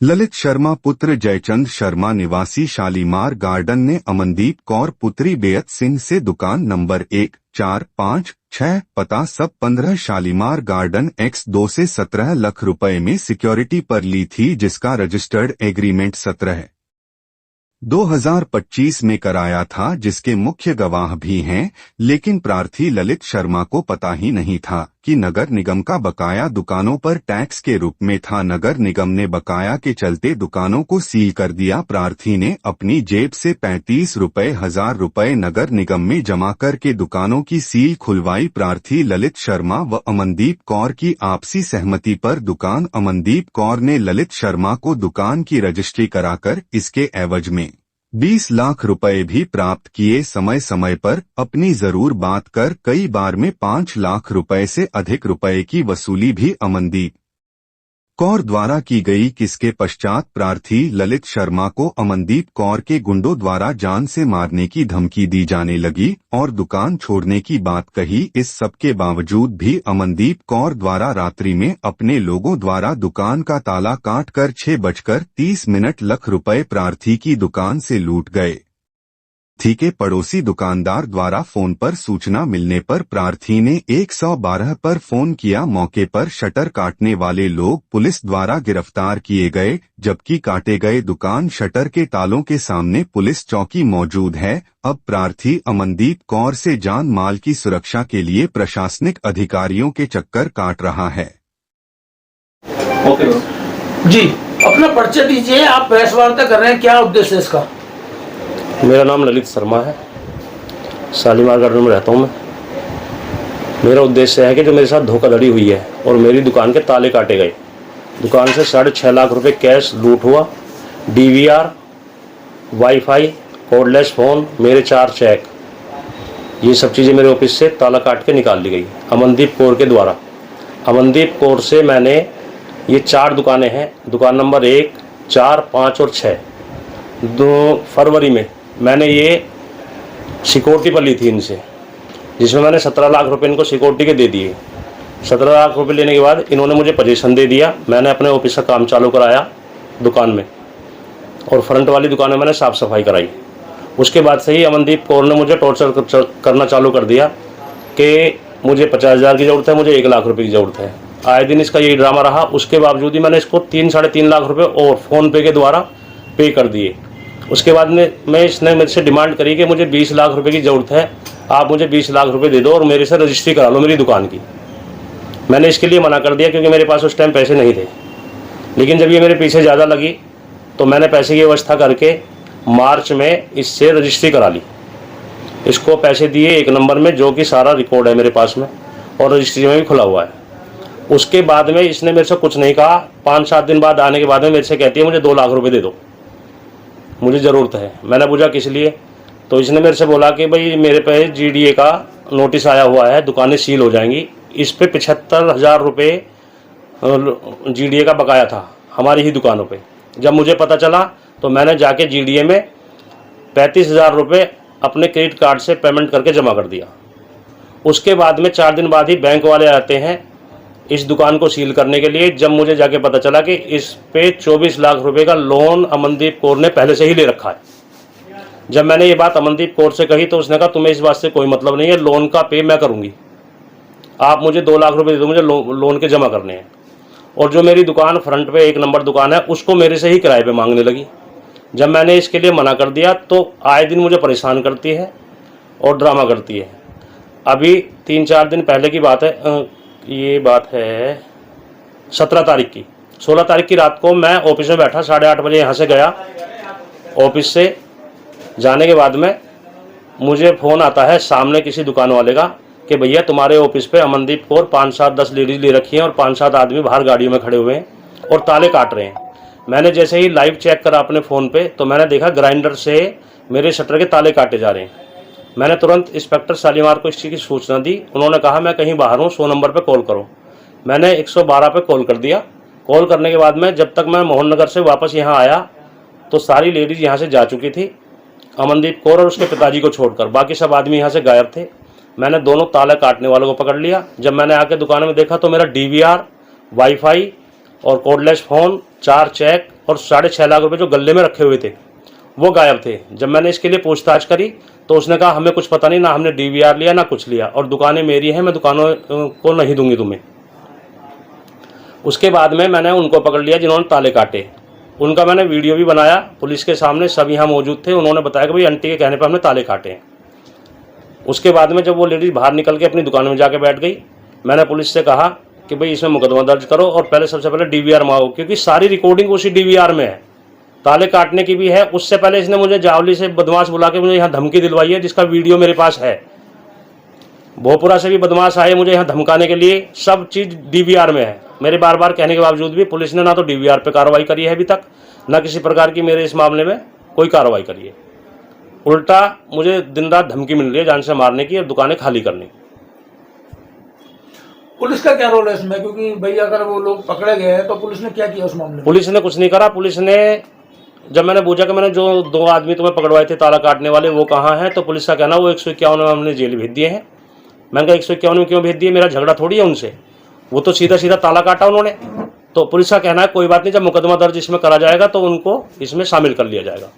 ललित शर्मा पुत्र जयचंद शर्मा निवासी शालीमार गार्डन ने अमनदीप कौर पुत्री बेअत सिंह से दुकान नंबर 1, 4, 5, 6 पता सब 15 शालीमार गार्डन X2 से 17 लाख रुपए में सिक्योरिटी पर ली थी, जिसका रजिस्टर्ड एग्रीमेंट 17/2025 में कराया था, जिसके मुख्य गवाह भी हैं। लेकिन प्रार्थी ललित शर्मा को पता ही नहीं था कि नगर निगम का बकाया दुकानों पर टैक्स के रूप में था। नगर निगम ने बकाया के चलते दुकानों को सील कर दिया। प्रार्थी ने अपनी जेब से 35,000 रुपए नगर निगम में जमा करके दुकानों की सील खुलवाई। प्रार्थी ललित शर्मा व अमनदीप कौर की आपसी सहमति पर दुकान अमनदीप कौर ने ललित शर्मा को दुकान की रजिस्ट्री कराकर इसके एवज में 20 लाख रुपए भी प्राप्त किए। समय समय पर अपनी जरूर बात कर कई बार में 5 लाख रुपए से अधिक रुपए की वसूली भी अमनदीप कौर द्वारा की गई। किसके पश्चात प्रार्थी ललित शर्मा को अमनदीप कौर के गुंडों द्वारा जान से मारने की धमकी दी जाने लगी और दुकान छोड़ने की बात कही। इस सब के बावजूद भी अमनदीप कौर द्वारा रात्रि में अपने लोगों द्वारा दुकान का ताला काटकर 6:30 लाख रुपए प्रार्थी की दुकान से लूट गए थी के पड़ोसी दुकानदार द्वारा फोन पर सूचना मिलने पर प्रार्थी ने 112 पर फोन किया। मौके पर शटर काटने वाले लोग पुलिस द्वारा गिरफ्तार किए गए, जबकि काटे गए दुकान शटर के तालों के सामने पुलिस चौकी मौजूद है। अब प्रार्थी अमनदीप कौर से जान माल की सुरक्षा के लिए प्रशासनिक अधिकारियों के चक्कर काट रहा है। ओके जी, अपना परिचय दीजिए। आप प्रेस वार्ता कर रहे हैं, क्या उद्देश्य है इसका? मेरा नाम ललित शर्मा है, शालीमार गार्डन में रहता हूँ मैं। मेरा उद्देश्य है कि जो मेरे साथ धोखाधड़ी हुई है और मेरी दुकान के ताले काटे गए, दुकान से 6.5 लाख रुपए कैश लूट हुआ, DVR, वाईफाई, कोडलेस फ़ोन, मेरे 4 चेक, ये सब चीज़ें मेरे ऑफिस से ताला काट के निकाल ली गई अमनदीप कौर के द्वारा। अमनदीप कौर से मैंने ये 4 दुकानें हैं, दुकान नंबर 1, 4, 5 और 6, 2 फरवरी में मैंने ये सिक्योरिटी पर ली थी इनसे, जिसमें मैंने 17 लाख रुपए इनको सिक्योरिटी के दे दिए। 17 लाख रुपए लेने के बाद इन्होंने मुझे पोजीशन दे दिया। मैंने अपने ऑफिस का काम चालू कराया दुकान में, और फ्रंट वाली दुकान में मैंने साफ़ सफाई कराई। उसके बाद से ही अमनदीप कौर ने मुझे टॉर्चर करना चालू कर दिया कि मुझे 50,000 की ज़रूरत है, मुझे 1 लाख रुपये की ज़रूरत है। आए दिन इसका यही ड्रामा रहा। उसके बावजूद ही मैंने इसको 3-3.5 लाख रुपये और फ़ोन पे के द्वारा पे कर दिए। उसके बाद में इसने मेरे से डिमांड करी कि मुझे 20 लाख रुपए की ज़रूरत है, आप मुझे 20 लाख रुपए दे दो और मेरे से रजिस्ट्री करा लो मेरी दुकान की। मैंने इसके लिए मना कर दिया क्योंकि मेरे पास उस टाइम पैसे नहीं थे। लेकिन जब ये मेरे पीछे ज़्यादा लगी तो मैंने पैसे की व्यवस्था करके मार्च में इससे रजिस्ट्री करा ली। इसको पैसे दिए 1 नंबर में, जो कि सारा रिकॉर्ड है मेरे पास में और रजिस्ट्री में भी खुला हुआ है। उसके बाद में इसने मेरे से कुछ नहीं कहा। 5-7 दिन बाद आने के बाद में मेरे से कहती है मुझे 2 लाख रुपये दे दो, मुझे ज़रूरत है। मैंने पूछा किस लिए, तो इसने मेरे से बोला कि भाई मेरे पे GDA का नोटिस आया हुआ है, दुकानें सील हो जाएंगी। इस पे 75,000 रुपये GDA का बकाया था हमारी ही दुकानों पे। जब मुझे पता चला तो मैंने जाके GDA में 35,000 रुपये अपने क्रेडिट कार्ड से पेमेंट करके जमा कर दिया। उसके बाद में 4 दिन बाद ही बैंक वाले आते हैं इस दुकान को सील करने के लिए। जब मुझे जाके पता चला कि इस पे 24 लाख रुपए का लोन अमनदीप कौर ने पहले से ही ले रखा है। जब मैंने ये बात अमनदीप कौर से कही तो उसने कहा तुम्हें इस बात से कोई मतलब नहीं है, लोन का पे मैं करूंगी, आप मुझे 2 लाख रुपए दे दो, मुझे लोन के जमा करने हैं। और जो मेरी दुकान फ्रंट पे 1 नंबर दुकान है उसको मेरे से ही किराए पे मांगने लगी। जब मैंने इसके लिए मना कर दिया तो आए दिन मुझे परेशान करती है और ड्रामा करती है। अभी 3-4 दिन पहले की बात है, ये बात है 17 तारीख की। 16 तारीख की रात को मैं ऑफिस में बैठा, 8:30 बजे यहाँ से गया। ऑफिस से जाने के बाद में मुझे फ़ोन आता है सामने किसी दुकान वाले का कि भैया तुम्हारे ऑफिस पे अमनदीप कौर 5-7-10 लेडीज ले रखी हैं और 5-7 आदमी बाहर गाड़ियों में खड़े हुए हैं और ताले काट रहे हैं। मैंने जैसे ही लाइव चेक करा अपने फ़ोन पे तो मैंने देखा ग्राइंडर से मेरे शटर के ताले काटे जा रहे हैं। मैंने तुरंत इंस्पेक्टर शालीमार को इस चीज़ की सूचना दी। उन्होंने कहा मैं कहीं बाहर हूँ, 100 नंबर पे कॉल करो। मैंने 112 पे कॉल कर दिया। कॉल करने के बाद में जब तक मैं मोहन नगर से वापस यहाँ आया तो सारी लेडीज़ यहाँ से जा चुकी थी, अमनदीप कौर और उसके पिताजी को छोड़कर। बाकी सब आदमी यहाँ से गायब थे। मैंने दोनों ताला काटने वालों को पकड़ लिया। जब मैंने आके दुकान में देखा तो मेरा DVR, वाईफाई और कोडलेस फ़ोन, 4 चेक और 6.5 लाख रुपए जो गले में रखे हुए थे वो गायब थे। जब मैंने इसके लिए पूछताछ करी तो उसने कहा हमें कुछ पता नहीं, ना हमने DVR लिया ना कुछ लिया, और दुकानें मेरी हैं, मैं दुकानों को नहीं दूंगी तुम्हें। उसके बाद में मैंने उनको पकड़ लिया जिन्होंने ताले काटे। उनका मैंने वीडियो भी बनाया पुलिस के सामने, सब यहाँ मौजूद थे। उन्होंने बताया कि भाई आंटी के कहने पर हमने ताले काटे हैं। उसके बाद में जब वो लेडीज बाहर निकल के अपनी दुकान में जाके बैठ गई, मैंने पुलिस से कहा कि भाई इसमें मुकदमा दर्ज करो और पहले सबसे पहले DVR मांगो, क्योंकि सारी रिकॉर्डिंग उसी DVR में है। ताले काटने की भी है। उससे पहले इसने मुझे जावली से बदमाश बुला के मुझे यहाँ धमकी दिलवाई है, जिसका वीडियो मेरे पास है। भोपुरा से भी बदमाश आए मुझे यहाँ धमकाने के लिए। सब चीज़ DVR में है। मेरे बार बार कहने के बावजूद भी पुलिस ने ना तो DVR पे कार्रवाई करी है अभी तक, ना किसी प्रकार की मेरे इस मामले में कोई कार्रवाई करी है। उल्टा मुझे दिन रात धमकी मिल रही है जान से मारने की और दुकानें खाली करने की। पुलिस का क्या रोल है इसमें, क्योंकि भाई अगर वो लोग पकड़े गए हैं तो पुलिस ने क्या किया उस मामले में? पुलिस ने कुछ नहीं करा। पुलिस ने, जब मैंने पूछा कि मैंने जो 2 आदमी तुम्हें पकड़वाए थे ताला काटने वाले वो कहाँ हैं, तो पुलिस का कहना वो 151 में हमने जेल भेज दिए हैं। मैंने कहा 151 में क्यों भेज दिए, मेरा झगड़ा थोड़ी है उनसे, वो तो सीधा सीधा ताला काटा उन्होंने। तो पुलिस का कहना है कोई बात नहीं, जब मुकदमा दर्ज इसमें करा जाएगा तो उनको इसमें शामिल कर लिया जाएगा।